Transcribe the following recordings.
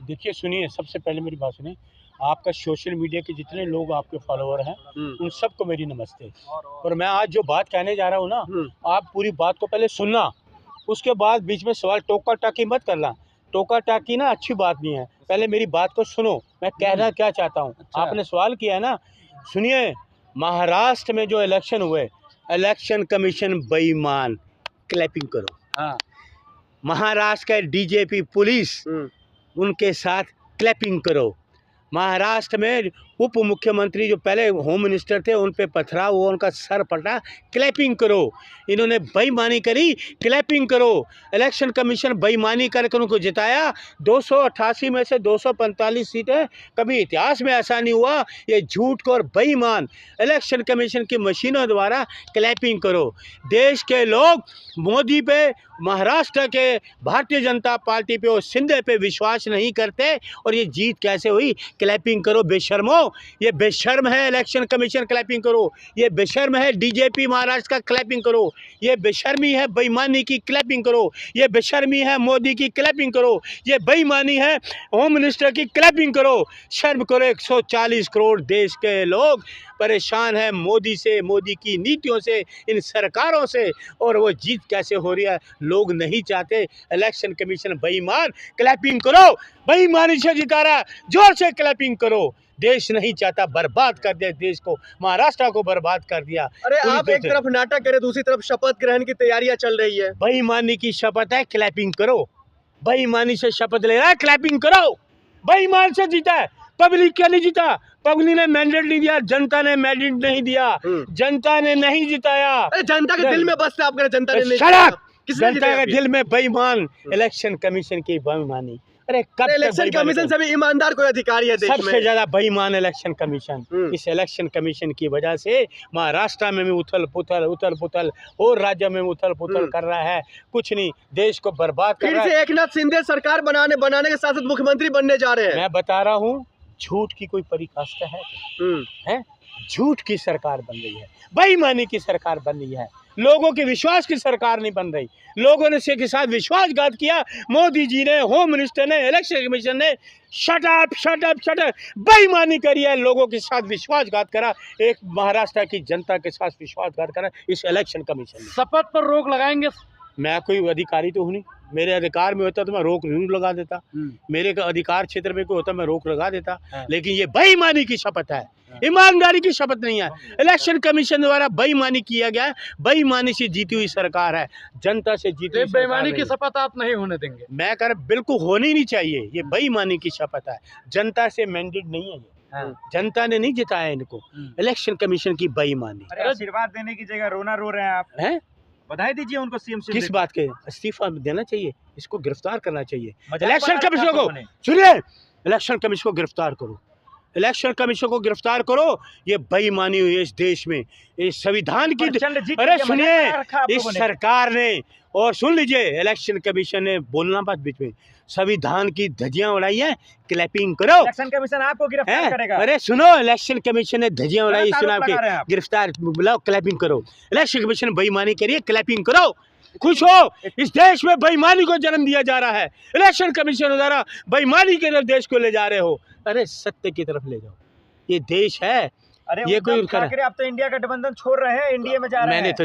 देखिए सुनिए, सबसे पहले मेरी बात सुनिए। आपका सोशल मीडिया के जितने लोग आपके फॉलोअर हैं, उन सबको मेरी नमस्ते। और मैं आज जो बात कहने जा रहा हूँ ना, आप पूरी बात को पहले सुनना, उसके बाद बीच में सवाल टोका-टाकी मत करना। टोका-टाकी ना अच्छी बात नहीं है। पहले मेरी बात को सुनो, मैं कहना क्या चाहता हूँ। अच्छा। आपने सवाल किया है ना, सुनिए, महाराष्ट्र में जो इलेक्शन हुए, इलेक्शन कमीशन बेईमान, क्लैपिंग करो। हाँ। महाराष्ट्र का डीजीपी पुलिस, उनके साथ क्लैपिंग करो। महाराष्ट्र में उप मुख्यमंत्री जो पहले होम मिनिस्टर थे, उन पे पथराव हुआ, उनका सर फटा, क्लैपिंग करो। इन्होंने बेईमानी करी, क्लैपिंग करो। इलेक्शन कमीशन बेईमानी करके उनको जिताया। 288 में से 245 सीटें, कभी इतिहास में ऐसा नहीं हुआ। ये झूठ को और बेईमान इलेक्शन कमीशन की मशीनों द्वारा क्लैपिंग करो। देश के लोग मोदी पे, महाराष्ट्र के भारतीय जनता पार्टी पे और शिंदे पे विश्वास नहीं करते, और ये जीत कैसे हुई? क्लैपिंग करो बेशर्मो। ये बेशर्म है इलेक्शन कमीशन, क्लैपिंग करो। ये बेशर्म है डीजीपी महाराष्ट्र का, क्लैपिंग करो। ये बेशर्मी है बेईमानी की, क्लैपिंग करो। ये बेशर्मी है मोदी की, क्लैपिंग करो। ये बेईमानी है होम मिनिस्टर की, क्लैपिंग करो। शर्म करो। 140 करोड़ देश के लोग परेशान है मोदी से, मोदी की नीतियों से, इन सरकारों से, और वो जीत कैसे हो रही है? लोग नहीं चाहते। इलेक्शन कमीशन बेईमान, क्लैपिंग करो। बेईमानी से जिता रहा, जोर से क्लैपिंग करो। देश नहीं चाहता, बर्बाद कर दिया देश को, महाराष्ट्र को बर्बाद कर दिया। अरे आप एक तरफ नाटक करे, दूसरी तरफ शपथ ग्रहण की तैयारियां चल रही है। बेईमानी की शपथ है, क्लैपिंग करो। बेईमानी से शपथ ले रहा है, क्लैपिंग करो। बेईमान से जीता है, पब्लिक क्या नहीं जीता? पब्लिक ने मैंडेट नहीं दिया, जनता ने मैंडेट नहीं दिया, जनता ने नहीं जिताया। अरे जनता के दिल में बसता, आप कह रहे जनता ने नहीं जिताया। किसने जनता के दिल में बेईमान, इलेक्शन कमीशन की बेईमानी। अरे कब इलेक्शन कमीशन से भी ईमानदार कोई अधिकारी है देश में? सबसे ज्यादा बेईमान इलेक्शन कमीशन। इस इलेक्शन कमीशन की वजह से महाराष्ट्र में भी उथल पुथल और राज्य में उथल पुथल कर रहा है। कुछ नहीं, देश को बर्बाद कर रहा है। फिर से एकनाथ शिंदे सरकार बनाने के साथ साथ मुख्यमंत्री बनने जा रहे हैं। मैं बता रहा हूँ, झूठ की कोई पराकाष्ठा है? झूठ की सरकार बन रही है, बेईमानी की सरकार बन रही है, लोगों के विश्वास की सरकार नहीं बन रही। लोगों ने के साथ विश्वासघात किया। मोदी जी ने, होम मिनिस्टर ने, इलेक्शन कमीशन ने शट अप बेईमानी करी है, लोगों के साथ विश्वासघात करा। एक महाराष्ट्र की जनता के साथ विश्वासघात करा इस इलेक्शन कमीशन ने। शपथ पर रोक लगाएंगे? मैं कोई अधिकारी तो हूँ नहीं, मेरे अधिकार में होता तो मैं रोक नहीं लगा देता। मेरे का अधिकार क्षेत्र में कोई होता मैं रोक लगा देता। लेकिन ये बेईमानी की शपथ है, ईमानदारी की शपथ नहीं है। इलेक्शन कमीशन द्वारा बेईमानी किया गया है, बेईमानी से जीती हुई सरकार है, जनता से जीती हुई बेईमानी की शपथ आप नहीं होने देंगे? मैं कह रहा बिल्कुल होनी नहीं चाहिए। ये बेईमानी की शपथ है, जनता से मैंडेट नहीं है ये। जनता ने नहीं जिताया इनको। इलेक्शन कमीशन की बेईमानी। आशीर्वाद देने की जगह रोना रो रहे हैं आप। हैं? बधाई दीजिए उनको सीएम से। किस बात के? इस्तीफा देना चाहिए, इसको गिरफ्तार करना चाहिए। मजाक इलेक्शन बना कमीशन रखा को आपने। सुनिए, इलेक्शन कमीशन को गिरफ्तार करो, इलेक्शन कमीशन को गिरफ्तार करो। ये बेईमानी हुई है इस देश में, इस संविधान की। अरे सुनिए, इस सरकार ने, और सुन लीजिए, इलेक्शन कमीशन ने, बोलना बात बीच में, संविधान की धज्जियां उड़ाई है, क्लैपिंग करो। इलेक्शन कमीशन आपको गिरफ्तार करेगा। अरे सुनो, इलेक्शन कमीशन ने धज्जियां उड़ाई, चुनाव के, गिरफ्तार बुलाओ, क्लैपिंग करो। इलेक्शन कमीशन बेईमानी करिए, क्लैपिंग करो। खुश हो, इस देश में बेईमानी को जन्म दिया जा रहा है। इलेक्शन कमीशन द्वारा बेईमानी के तरफ देश को ले जा रहे हो। अरे सत्य की तरफ ले जाओ, ये देश है। अरे ये कोई ठाकरे आप तो इंडिया गठबंधन छोड़ रहे हैं, इंडिया में जा रहे हैं। मैंने तो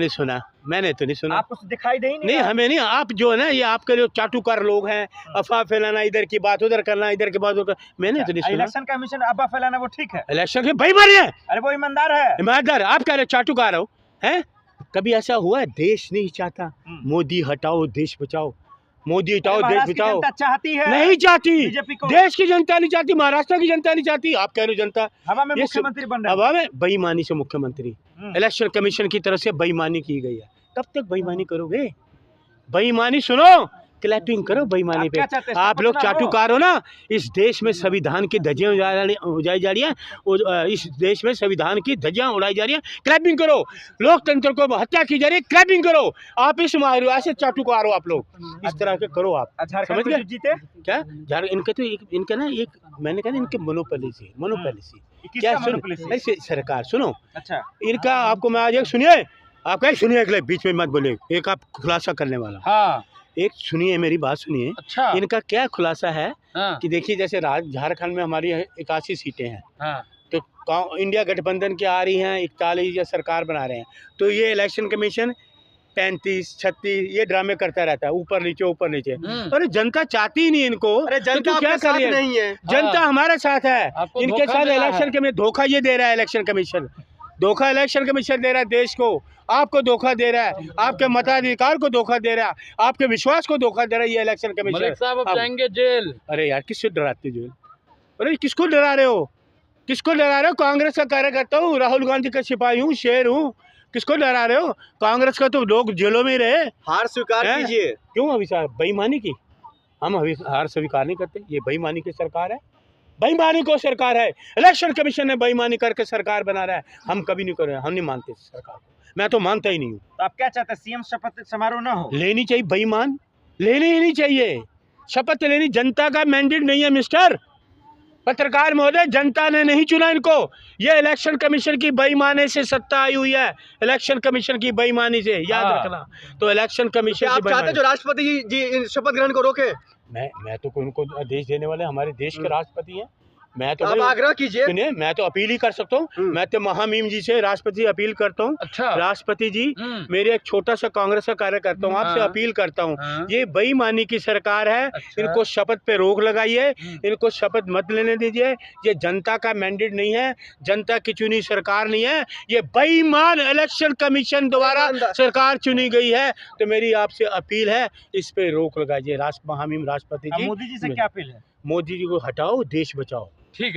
नहीं सुना, आपको दिखाई दे ही नहीं हमें नहीं। आप जो है ना, ये आपके जो चाटुकार लोग हैं, अफवाह फैलाना, इधर की बात उधर करना, इधर की बात उधर। मैंने तो नहीं सुना। इलेक्शन कमीशन अफवाह फैलाना वो ठीक है? इलेक्शन की बेईमानी है। अरे वो ईमानदार है, ईमानदार। आप कह रहे चाटुकार हो, हैं? कभी ऐसा हुआ है? देश नहीं चाहता मोदी हटाओ देश बचाओ, मोदी हटाओ देश बचाओ। चाहती है, नहीं चाहती। बीजेपी को देश की जनता नहीं चाहती, महाराष्ट्र की जनता नहीं चाहती। आप कह रहे हो जनता हवा में मुख्यमंत्री बन रहे हैं। हवा में बेईमानी से मुख्यमंत्री। इलेक्शन कमीशन की तरफ से बेईमानी की गई है। कब तक बेईमानी करोगे? बेईमानी सुनो, क्लैपिंग करो बेईमानी पे। आप लोग चाटुकार हो ना। इस देश में संविधान की धज्जियां उड़ाई जा रही है, इस देश में संविधान की धज्जियां उड़ाई जा रही है, क्लैपिंग करो। लोकतंत्र को हत्या की जा रही है, क्लैपिंग करो। आप इस माहौल से चाटुकार हो, आप लोग इस तरह के करो। आप समझ गए? जीते क्या इनका तो इनका ना एक, मैंने कहा इनके मोनोपोली क्या सुन सरकार सुनो। अच्छा, इनका आपको मैं आज एक सुनिए, आप कहीं सुनिए, बीच में मत बोले, एक आप खुलासा करने वाला। हाँ, एक सुनिए, मेरी बात सुनिए। अच्छा। इनका क्या खुलासा है हाँ, कि देखिए, जैसे झारखंड में हमारी 81 सीटें हैं, हाँ, तो इंडिया गठबंधन की आ रही हैं 41 या सरकार बना रहे हैं, तो ये इलेक्शन कमीशन 35, 36 ये ड्रामे करता रहता है, ऊपर नीचे। अरे जनता चाहती ही नहीं इनको। अरे तो जनता तू क्या आपके साथ करिए? नहीं है। जनता हाँ। हमारे साथ है, आपको इनके धोखा साथ मिला इलेक्शन है। के में धोखा ये दे रहा है इलेक्शन कमीशन। धोखा इलेक्शन कमीशन दे रहा है देश को, आपको धोखा दे रहा है, आपके मताधिकार को धोखा दे रहा है, आपके विश्वास को धोखा दे रहा है ये इलेक्शन मलिक कमीशन। साहब अब अब- जाएंगे जेल। अरे यार, किससे डराते हो? अरे किसको डरा रहे हो? किसको डरा रहे हो? कांग्रेस का कार्यकर्ता हूँ, राहुल गांधी का सिपाही हूँ, शेर हूँ। किसको डरा रहे हो? कांग्रेस का तो लोग जेलों में रहे। हार स्वीकार हैं? कीजिए। क्यों अभिशाप? बेईमानी की? हम अभी हार स्वीकार नहीं करते। ये बेईमानी की सरकार है, बेईमानी को सरकार है। इलेक्शन कमीशन ने बेईमानी करके सरकार बना रहा है। हम कभी नहीं कर रहे हैं, हम नहीं मानते इस सरकार को। मैं तो मानता ही नहीं हूँ। तो आप क्या चाहते हैं, सीएम शपथ समारोह ना हो? लेनी चाहिए, बेईमान लेनी ही नहीं चाहिए। शपथ लेनी जनता का मैंडेट नहीं है मिस्टर पत्रकार महोदय। जनता ने नहीं चुना इनको। ये इलेक्शन कमीशन की बेईमानी से सत्ता आई हुई है, इलेक्शन कमीशन की बेईमानी से, याद हाँ। रखना। तो इलेक्शन कमीशन क्या की आप चाहते हैं बेईमानी, जो राष्ट्रपति जी इन शपथ ग्रहण को रोके? मैं तो उनको आदेश देने वाले हमारे देश के राष्ट्रपति हैं। मैं तो आप आग्रह कीजिए। सुनिए, मैं तो अपील ही कर सकता हूँ। मैं तो महामहिम जी से राष्ट्रपति जी अपील करता हूँ। अच्छा। राष्ट्रपति जी, मेरे एक छोटा सा कांग्रेस का कार्यकर्ता हूँ, आपसे हाँ। अपील करता हूँ। हाँ। ये बेईमानी की सरकार है, अच्छा। इनको शपथ पे रोक लगाइए, इनको शपथ मत लेने दीजिए। ये जनता का मैंडेट नहीं है, जनता की चुनी सरकार नहीं है। ये बेईमान इलेक्शन कमीशन द्वारा सरकार चुनी गई है। तो मेरी आपसे अपील है, इस पे रोक लगाइए। महामहिम राष्ट्रपति अब जी, मोदी जी से क्या अपील है? मोदी जी को हटाओ, देश बचाओ। ठीक है।